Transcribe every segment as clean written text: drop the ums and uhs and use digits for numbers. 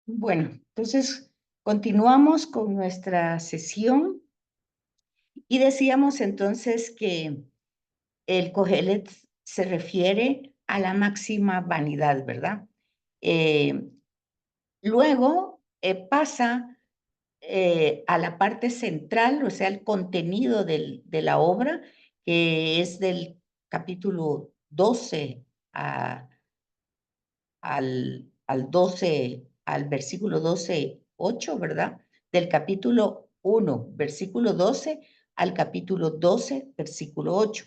Bueno, entonces continuamos con nuestra sesión y decíamos entonces que el Cogelet se refiere a la máxima vanidad, ¿verdad? Eh, Luego pasa a la parte central, o sea, el contenido de la obra, que es del capítulo 12 al 12, al versículo 12, 8, ¿verdad? Del capítulo 1, versículo 12, al capítulo 12, versículo 8.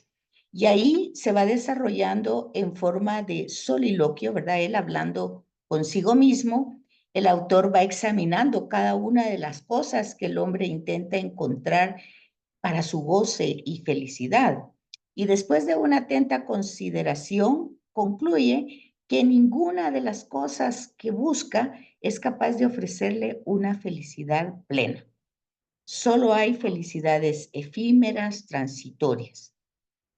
Y ahí se va desarrollando en forma de soliloquio, ¿verdad? Él hablando consigo mismo. El autor va examinando cada una de las cosas que el hombre intenta encontrar para su goce y felicidad. Y después de una atenta consideración, concluye que ninguna de las cosas que busca es capaz de ofrecerle una felicidad plena. Solo hay felicidades efímeras, transitorias.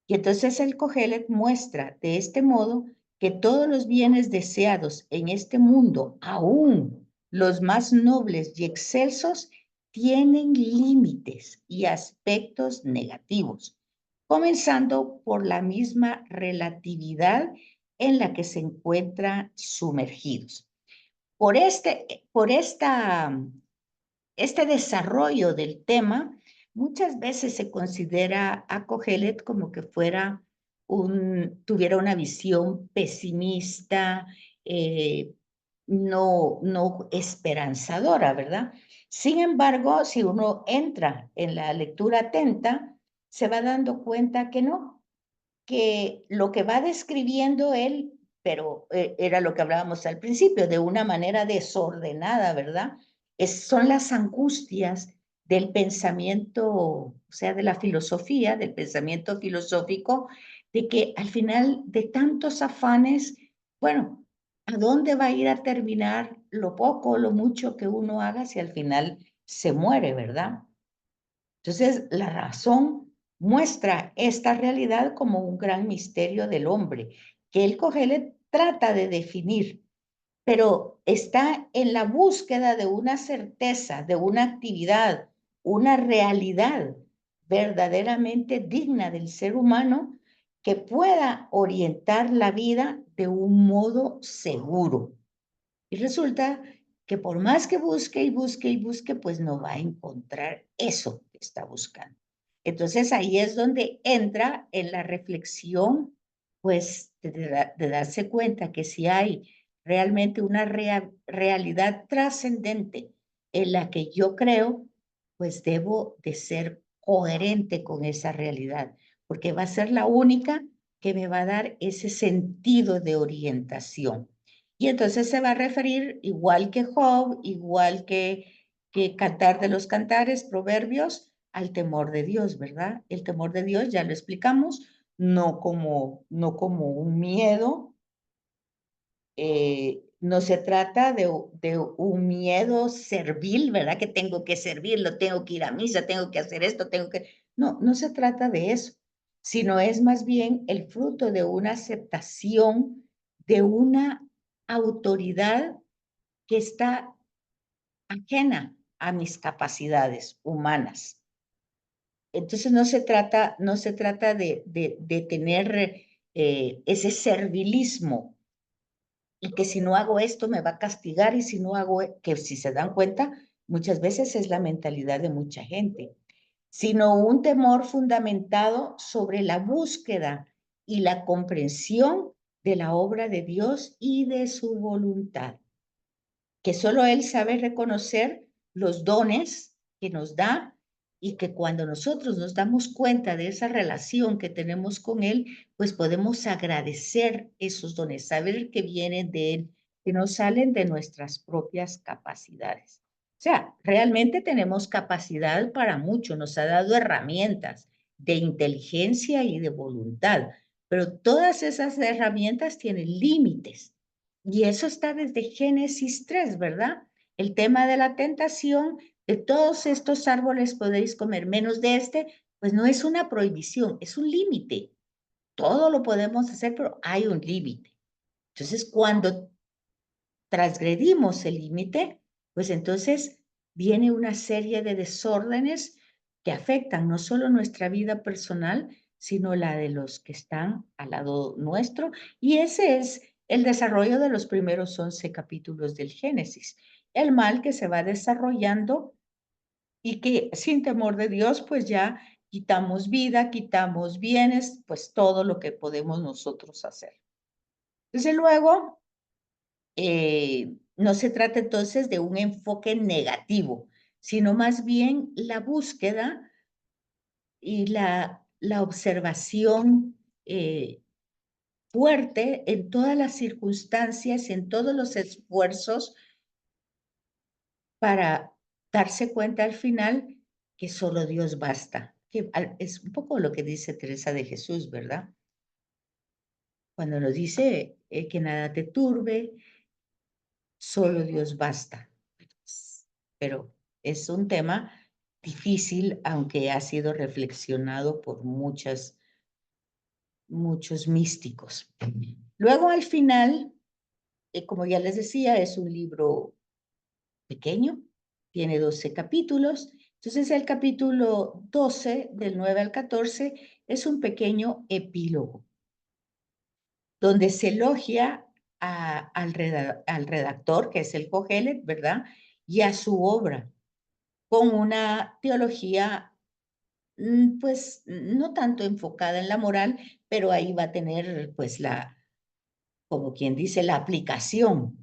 Y entonces el Cogelet muestra de este modo que todos los bienes deseados en este mundo, aún los más nobles y excelsos, tienen límites y aspectos negativos, comenzando por la misma relatividad en la que se encuentran sumergidos. Por este desarrollo del tema, muchas veces se considera a Cogelet como que tuviera una visión pesimista, eh, no esperanzadora, ¿verdad? Sin embargo, si uno entra en la lectura atenta, se va dando cuenta que no, que lo que va describiendo él, pero era lo que hablábamos al principio, de una manera desordenada, ¿verdad? Son las angustias del pensamiento, o sea, de la filosofía, del pensamiento filosófico, de que al final de tantos afanes, bueno, ¿a dónde va a ir a terminar lo poco o lo mucho que uno haga si al final se muere, ¿verdad? Entonces, la razón muestra esta realidad como un gran misterio del hombre, que el Cogelet trata de definir, pero está en la búsqueda de una certeza, de una actividad, una realidad verdaderamente digna del ser humano que pueda orientar la vida de un modo seguro. Y resulta que por más que busque y busque y busque, pues no va a encontrar eso que está buscando. Entonces ahí es donde entra en la reflexión, pues de darse cuenta que si hay realmente una realidad trascendente en la que yo creo, pues debo de ser coherente con esa realidad, porque va a ser la única que me va a dar ese sentido de orientación. Y entonces se va a referir, igual que Job, igual que Cantar de los Cantares, Proverbios, al temor de Dios, ¿verdad? El temor de Dios, ya lo explicamos, no como un miedo, no se trata de un miedo servil, ¿verdad? Que tengo que servirlo, tengo que ir a misa, tengo que hacer esto, tengo que... No, no se trata de eso, sino es más bien el fruto de una aceptación de una autoridad que está ajena a mis capacidades humanas. Entonces no se trata de tener ese servilismo y que si no hago esto me va a castigar y si no hago, que si se dan cuenta, muchas veces es la mentalidad de mucha gente, sino un temor fundamentado sobre la búsqueda y la comprensión de la obra de Dios y de su voluntad, que solo Él sabe reconocer los dones que nos da y que cuando nosotros nos damos cuenta de esa relación que tenemos con Él, pues podemos agradecer esos dones, saber que vienen de Él, que no salen de nuestras propias capacidades. O sea, realmente tenemos capacidad para mucho, nos ha dado herramientas de inteligencia y de voluntad, pero todas esas herramientas tienen límites. Y eso está desde Génesis 3, ¿verdad? El tema de la tentación, de todos estos árboles podéis comer, menos de este, pues no es una prohibición, es un límite. Todo lo podemos hacer, pero hay un límite. Entonces, cuando transgredimos el límite, pues entonces viene una serie de desórdenes que afectan no solo nuestra vida personal, sino la de los que están al lado nuestro. Y ese es el desarrollo de los primeros 11 capítulos del Génesis. El mal que se va desarrollando y que sin temor de Dios, pues ya quitamos vida, quitamos bienes, pues todo lo que podemos nosotros hacer. Desde luego, no se trata entonces de un enfoque negativo, sino más bien la búsqueda y la observación fuerte en todas las circunstancias, en todos los esfuerzos para darse cuenta al final que solo Dios basta. Que es un poco lo que dice Teresa de Jesús, ¿verdad? Cuando nos dice que nada te turbe, solo Dios basta. Pero es un tema difícil, aunque ha sido reflexionado por muchos místicos. Luego, al final, como ya les decía, es un libro pequeño, tiene 12 capítulos. Entonces, el capítulo 12, del 9 al 14, es un pequeño epílogo, donde se elogia al redactor, que es el Cogelet, ¿verdad? Y a su obra, con una teología, pues, no tanto enfocada en la moral, pero ahí va a tener, pues, como quien dice, la aplicación.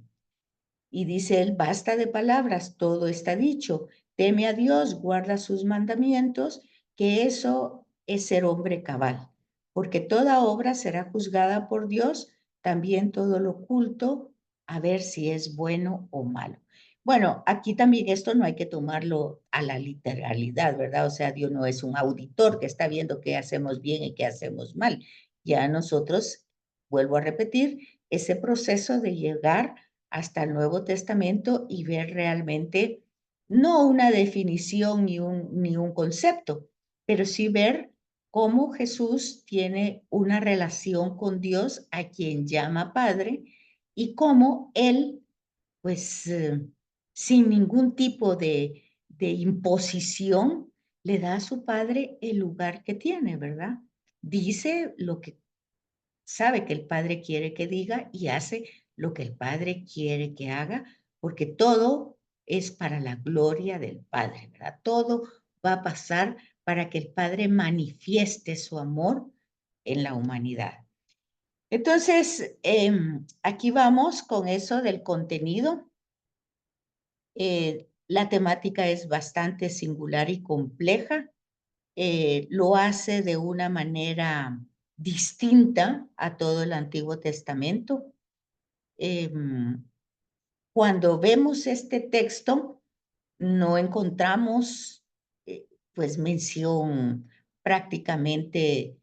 Y dice él, basta de palabras, todo está dicho. Teme a Dios, guarda sus mandamientos, que eso es ser hombre cabal. Porque toda obra será juzgada por Dios, también todo lo oculto, a ver si es bueno o malo. Bueno, aquí también esto no hay que tomarlo a la literalidad, ¿verdad? O sea, Dios no es un auditor que está viendo qué hacemos bien y qué hacemos mal. Ya nosotros, vuelvo a repetir, ese proceso de llegar hasta el Nuevo Testamento y ver realmente no una definición ni un concepto, pero sí ver cómo Jesús tiene una relación con Dios a quien llama Padre y cómo Él, pues, sin ningún tipo de imposición, le da a su Padre el lugar que tiene, ¿verdad? Dice lo que sabe que el Padre quiere que diga y hace lo que el Padre quiere que haga, porque todo es para la gloria del Padre, ¿verdad? Todo va a pasar para que el Padre manifieste su amor en la humanidad. Entonces, aquí vamos con eso del contenido. La temática es bastante singular y compleja. Lo hace de una manera distinta a todo el Antiguo Testamento. Cuando vemos este texto, no encontramos pues mención prácticamente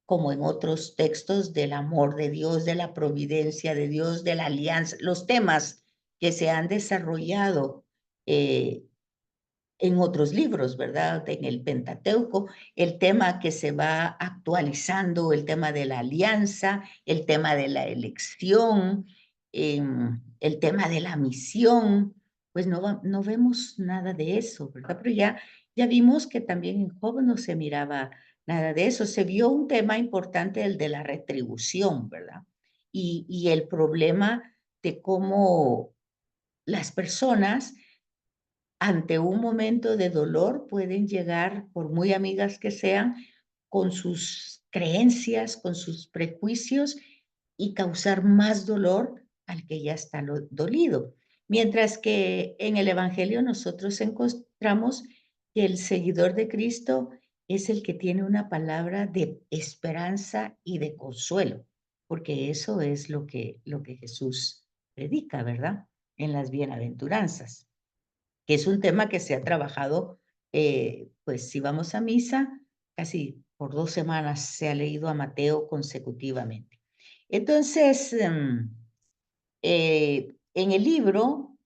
como en otros textos del amor de Dios, de la providencia de Dios, de la alianza, los temas que se han desarrollado eh, en otros libros, ¿verdad? En el Pentateuco, el tema que se va actualizando, el tema de la alianza, el tema de la elección, el tema de la misión, pues no vemos nada de eso, ¿verdad? Pero ya vimos que también en Job no se miraba nada de eso. Se vio un tema importante, el de la retribución, ¿verdad? Y el problema de cómo las personas ante un momento de dolor pueden llegar, por muy amigas que sean, con sus creencias, con sus prejuicios y causar más dolor al que ya está dolido. Mientras que en el Evangelio nosotros encontramos que el seguidor de Cristo es el que tiene una palabra de esperanza y de consuelo, porque eso es lo que Jesús predica, ¿verdad? En las bienaventuranzas, que es un tema que se ha trabajado, pues si vamos a misa, casi por 2 semanas se ha leído a Mateo consecutivamente. Entonces, en el libro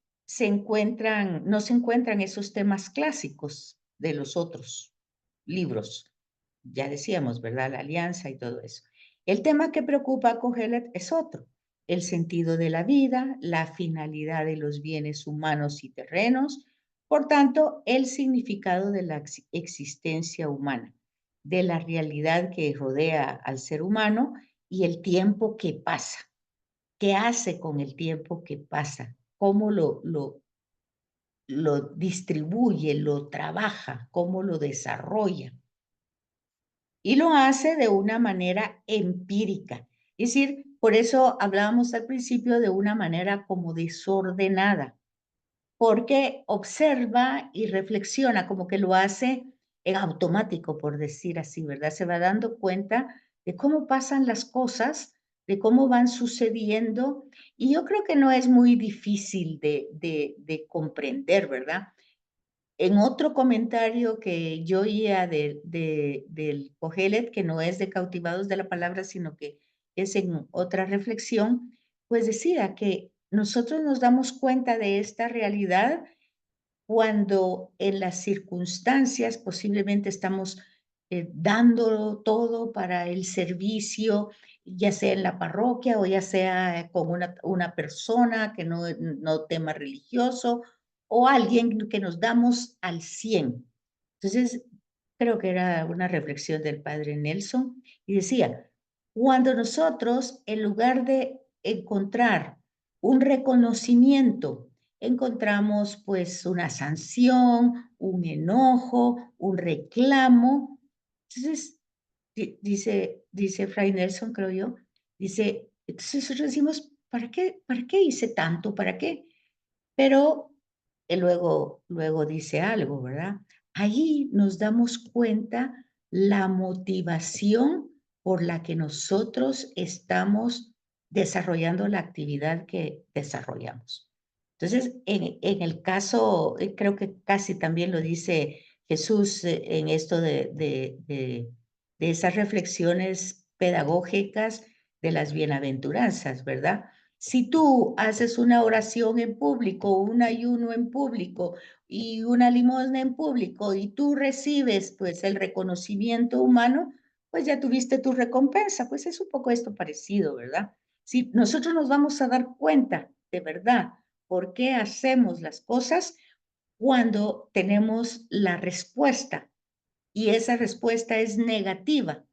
no se encuentran esos temas clásicos de los otros libros. Ya decíamos, ¿verdad? La alianza y todo eso. El tema que preocupa a Kohelet es otro. el sentido de la vida, la finalidad de los bienes humanos y terrenos, por tanto, el significado de la existencia humana, de la realidad que rodea al ser humano y el tiempo que pasa. ¿Qué hace con el tiempo que pasa? ¿Cómo lo distribuye, lo trabaja, cómo lo desarrolla? Y lo hace de una manera empírica. Es decir, por eso hablábamos al principio de una manera como desordenada, porque observa y reflexiona, como que lo hace en automático, por decir así, ¿verdad? Se va dando cuenta de cómo pasan las cosas, de cómo van sucediendo, y yo creo que no es muy difícil de comprender, ¿verdad? En otro comentario que yo oía del Cogelet, que no es de Cautivados de la Palabra, sino que es en otra reflexión, pues decía que nosotros nos damos cuenta de esta realidad cuando en las circunstancias posiblemente estamos dando todo para el servicio, ya sea en la parroquia o ya sea con una persona que no tema religioso o alguien que nos damos al 100. Entonces, creo que era una reflexión del padre Nelson y decía, cuando nosotros, en lugar de encontrar un reconocimiento, encontramos pues una sanción, un enojo, un reclamo. Entonces, dice Fray Nelson, creo yo, dice, entonces nosotros decimos, para qué hice tanto? ¿Para qué? Pero él luego dice algo, ¿verdad? Allí nos damos cuenta la motivación por la que nosotros estamos desarrollando la actividad que desarrollamos. Entonces, en el caso, creo que casi también lo dice Jesús en esto de esas reflexiones pedagógicas de las bienaventuranzas, ¿verdad? Si tú haces una oración en público, un ayuno en público y una limosna en público y tú recibes pues el reconocimiento humano, pues ya tuviste tu recompensa. Pues es un poco esto parecido, ¿verdad? Si nosotros nos vamos a dar cuenta de verdad por qué hacemos las cosas cuando tenemos la respuesta y esa respuesta es negativa.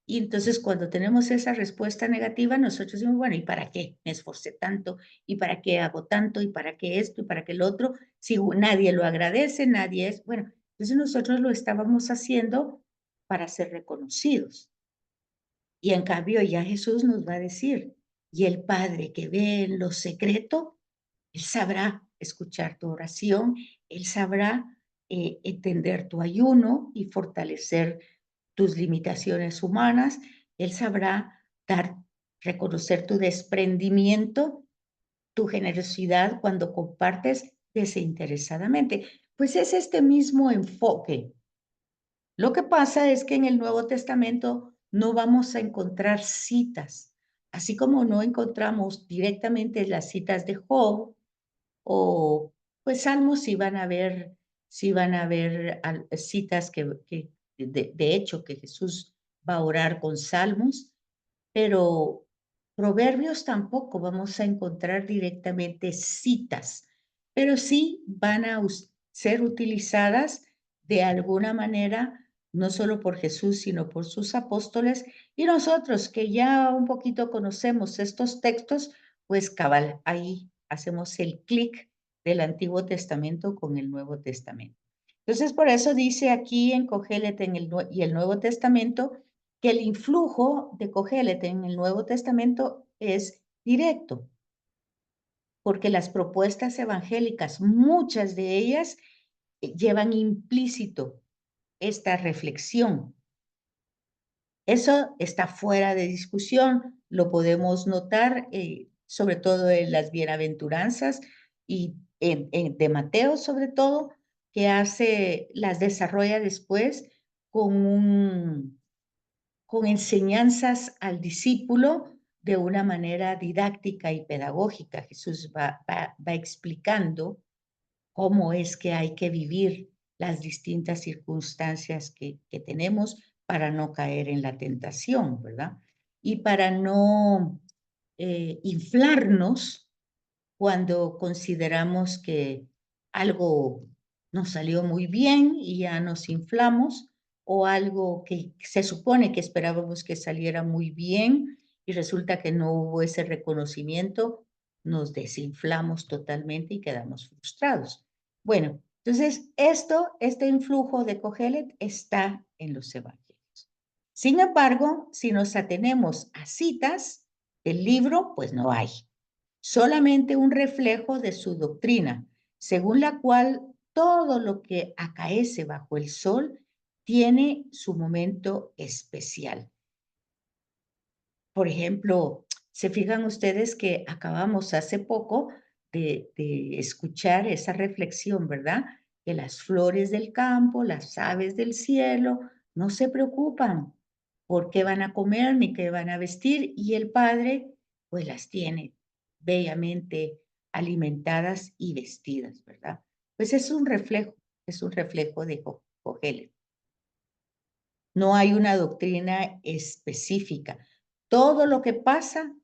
Y entonces cuando tenemos esa respuesta negativa, nosotros decimos, bueno, ¿y para qué me esforcé tanto? ¿Y para qué hago tanto? ¿Y para qué esto? ¿Y para qué lo otro? Si nadie lo agradece, nadie es, bueno, entonces nosotros lo estábamos haciendo para ser reconocidos. Y en cambio ya Jesús nos va a decir, y el Padre que ve en lo secreto, Él sabrá escuchar tu oración, Él sabrá entender tu ayuno y fortalecer tus limitaciones humanas, Él sabrá reconocer tu desprendimiento, tu generosidad cuando compartes desinteresadamente. Pues es este mismo enfoque. Lo que pasa es que en el Nuevo Testamento no vamos a encontrar citas, así como no encontramos directamente las citas de Job o pues Salmos sí van a haber citas que de hecho que Jesús va a orar con Salmos, pero Proverbios tampoco vamos a encontrar directamente citas, pero sí van a ser utilizadas de alguna manera, no solo por Jesús, sino por sus apóstoles, y nosotros que ya un poquito conocemos estos textos, pues cabal, ahí hacemos el clic del Antiguo Testamento con el Nuevo Testamento. Entonces, por eso dice aquí en Cogelet y el Nuevo Testamento, que el influjo de Cogelet en el Nuevo Testamento es directo, porque las propuestas evangélicas, muchas de ellas llevan implícito esta reflexión. Eso está fuera de discusión, lo podemos notar sobre todo en las bienaventuranzas y de Mateo sobre todo, que las desarrolla después con con enseñanzas al discípulo de una manera didáctica y pedagógica. Jesús va explicando cómo es que hay que vivir las distintas circunstancias que tenemos para no caer en la tentación, ¿verdad? Y para no inflarnos cuando consideramos que algo nos salió muy bien y ya nos inflamos, o algo que se supone que esperábamos que saliera muy bien y resulta que no hubo ese reconocimiento, nos desinflamos totalmente y quedamos frustrados. Bueno, entonces este influjo de Cogelet está en los evangelios. Sin embargo, si nos atenemos a citas del libro, pues no hay, solamente un reflejo de su doctrina, según la cual todo lo que acaece bajo el sol tiene su momento especial. Por ejemplo, se fijan ustedes que acabamos hace poco de escuchar esa reflexión, ¿verdad? Que las flores del campo, las aves del cielo, no se preocupan por qué van a comer ni qué van a vestir, y el Padre pues las tiene bellamente alimentadas y vestidas, ¿verdad? Pues es un reflejo de Cogelet. No hay una doctrina específica. Todo lo que pasa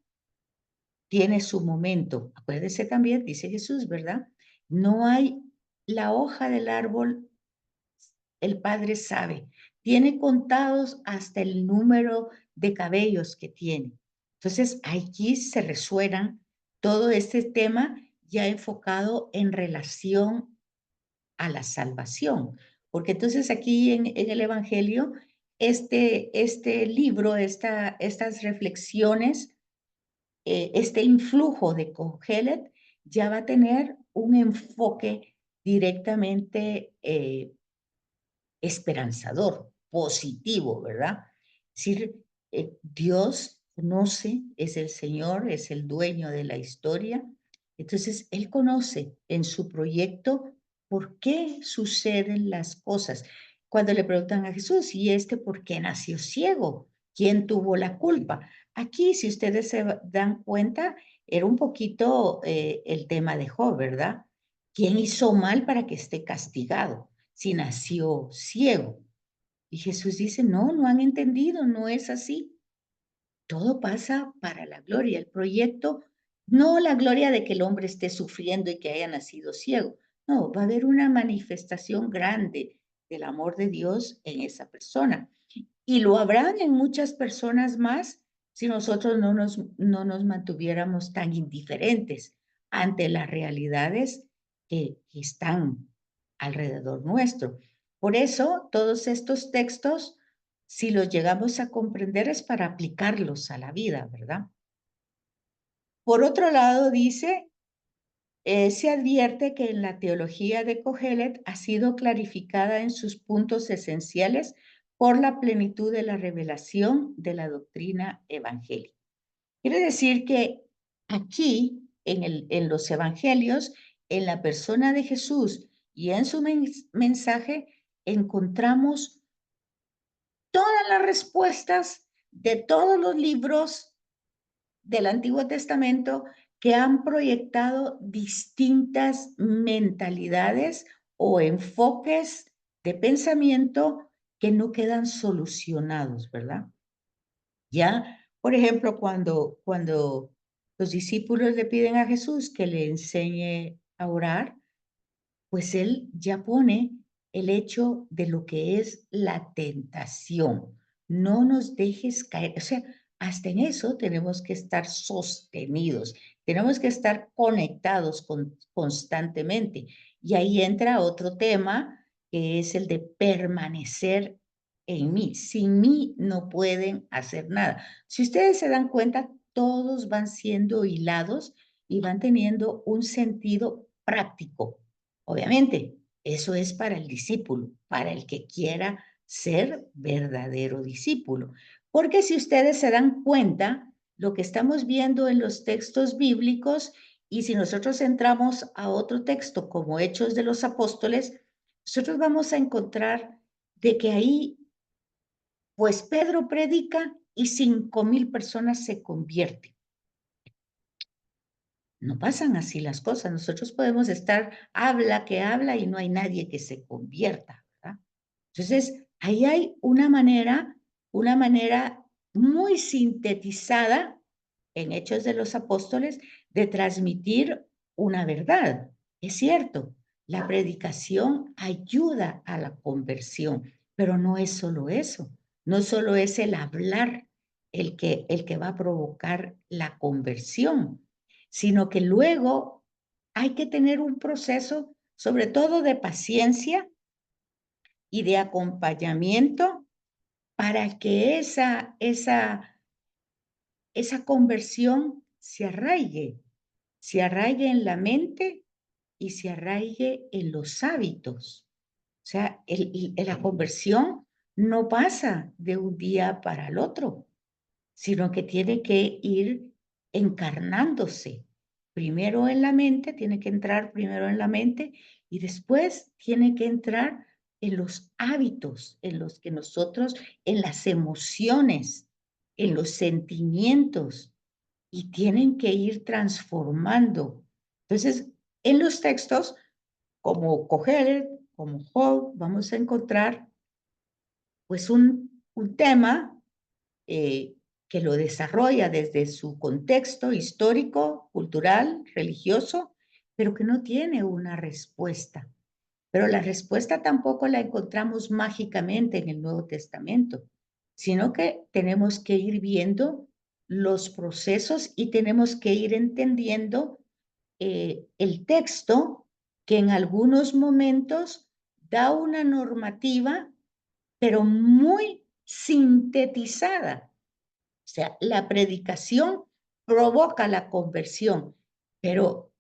tiene su momento. Acuérdese también, dice Jesús, ¿verdad? No hay la hoja del árbol, el Padre sabe. Tiene contados hasta el número de cabellos que tiene. Entonces, aquí se resuena todo este tema ya enfocado en relación a la salvación. Porque entonces aquí en el Evangelio, este libro, estas reflexiones, este influjo de Cogelet ya va a tener un enfoque directamente esperanzador, positivo, ¿verdad? Es decir, Dios conoce, es el Señor, es el dueño de la historia. Entonces, Él conoce en su proyecto por qué suceden las cosas. Cuando le preguntan a Jesús, ¿y este por qué nació ciego? ¿Quién tuvo la culpa? Aquí, si ustedes se dan cuenta, era un poquito el tema de Job, ¿verdad? ¿Quién hizo mal para que esté castigado? Si nació ciego. Y Jesús dice, no, no han entendido, no es así. Todo pasa para la gloria. El proyecto, no la gloria de que el hombre esté sufriendo y que haya nacido ciego. No, va a haber una manifestación grande del amor de Dios en esa persona. Y lo habrán en muchas personas más si nosotros no nos mantuviéramos tan indiferentes ante las realidades que están alrededor nuestro. Por eso, todos estos textos, si los llegamos a comprender, es para aplicarlos a la vida, ¿verdad? Por otro lado, dice, se advierte que en la teología de Cogelet ha sido clarificada en sus puntos esenciales por la plenitud de la revelación de la doctrina evangélica. Quiere decir que aquí, en los evangelios, en la persona de Jesús y en su mensaje, encontramos todas las respuestas de todos los libros del Antiguo Testamento que han proyectado distintas mentalidades o enfoques de pensamiento que no quedan solucionados, ¿verdad? Ya, por ejemplo, cuando los discípulos le piden a Jesús que le enseñe a orar, pues él ya pone el hecho de lo que es la tentación. No nos dejes caer, o sea, hasta en eso tenemos que estar sostenidos, tenemos que estar conectados constantemente. Y ahí entra otro tema, que es el de permanecer en mí. Sin mí no pueden hacer nada. Si ustedes se dan cuenta, todos van siendo hilados y van teniendo un sentido práctico. Obviamente, eso es para el discípulo, para el que quiera ser verdadero discípulo. Porque si ustedes se dan cuenta, lo que estamos viendo en los textos bíblicos, y si nosotros entramos a otro texto como Hechos de los Apóstoles, nosotros vamos a encontrar de que ahí, pues Pedro predica y 5,000 personas se convierten. No pasan así las cosas. Nosotros podemos estar, habla que habla y no hay nadie que se convierta, ¿verdad? Entonces, ahí hay una manera muy sintetizada en Hechos de los Apóstoles de transmitir una verdad. Es cierto, la predicación ayuda a la conversión, pero no es solo eso, no solo es el hablar el que va a provocar la conversión, sino que luego hay que tener un proceso, sobre todo de paciencia y de acompañamiento para que esa conversión se arraigue en la mente y se arraigue en los hábitos. O sea, la conversión no pasa de un día para el otro, sino que tiene que ir encarnándose. Primero en la mente, tiene que entrar primero en la mente y después tiene que entrar en los hábitos, en los que nosotros, en las emociones, en los sentimientos, y tienen que ir transformando. Entonces, en los textos, como Cogelet, como Job, vamos a encontrar pues un tema que lo desarrolla desde su contexto histórico, cultural, religioso, pero que no tiene una respuesta. Pero la respuesta tampoco la encontramos mágicamente en el Nuevo Testamento, sino que tenemos que ir viendo los procesos y tenemos que ir entendiendo el texto que en algunos momentos da una normativa, pero muy sintetizada. O sea, la predicación provoca la conversión, pero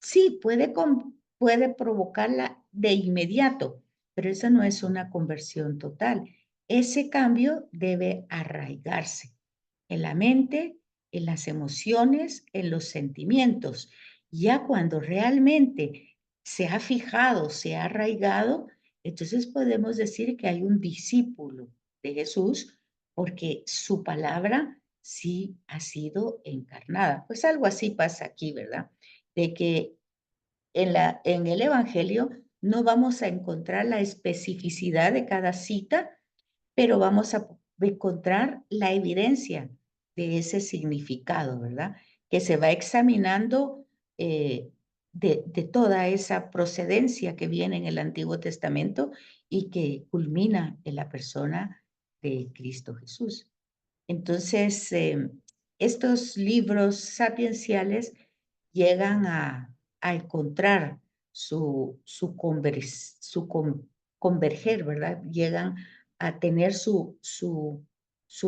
sí, puede provocarla de inmediato, pero eso no es una conversión total. Ese cambio debe arraigarse en la mente, en las emociones, en los sentimientos. Ya cuando realmente se ha fijado, se ha arraigado, entonces podemos decir que hay un discípulo de Jesús porque su palabra sí ha sido encarnada. Pues algo así pasa aquí, ¿verdad? De que en el Evangelio no vamos a encontrar la especificidad de cada cita, pero vamos a encontrar la evidencia de ese significado, ¿verdad? Que se va examinando de toda esa procedencia que viene en el Antiguo Testamento y que culmina en la persona de Cristo Jesús. Entonces, estos libros sapienciales llegan a encontrar su converger, ¿verdad? Llegan a tener su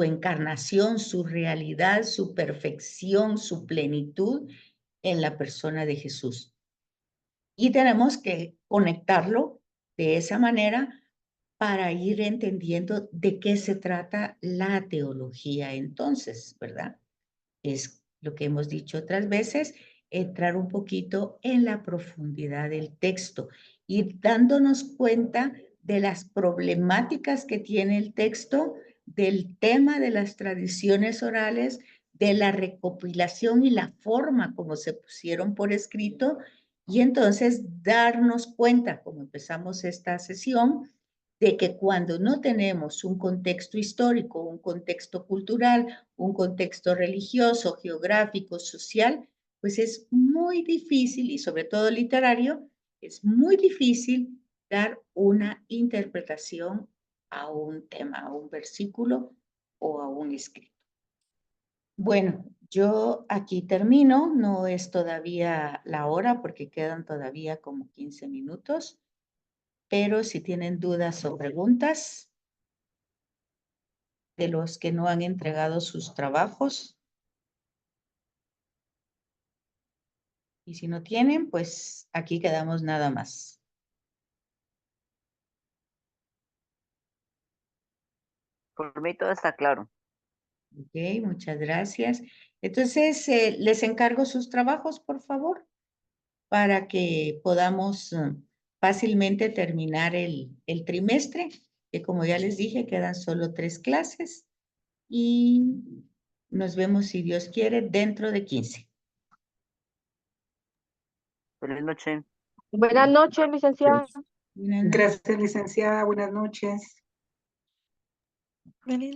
encarnación, su realidad, su perfección, su plenitud en la persona de Jesús. Y tenemos que conectarlo de esa manera para ir entendiendo de qué se trata la teología entonces, ¿verdad? Es lo que hemos dicho otras veces, entrar un poquito en la profundidad del texto, ir dándonos cuenta de las problemáticas que tiene el texto, del tema de las tradiciones orales, de la recopilación y la forma como se pusieron por escrito, y entonces darnos cuenta, como empezamos esta sesión, de que cuando no tenemos un contexto histórico, un contexto cultural, un contexto religioso, geográfico, social, pues es muy difícil, y sobre todo literario, es muy difícil dar una interpretación a un tema, a un versículo o a un escrito. Bueno, yo aquí termino, no es todavía la hora porque quedan todavía como 15 minutos, pero si tienen dudas o preguntas de los que no han entregado sus trabajos, y si no tienen, pues aquí quedamos nada más. Por mí todo está claro. Ok, muchas gracias. Entonces, les encargo sus trabajos, por favor, para que podamos fácilmente terminar el trimestre, que como ya les dije, quedan solo 3 clases y nos vemos, si Dios quiere, dentro de 15. Feliz noche. Buenas noches, licenciada. Buenas noches. Gracias, licenciada. Buenas noches. Feliz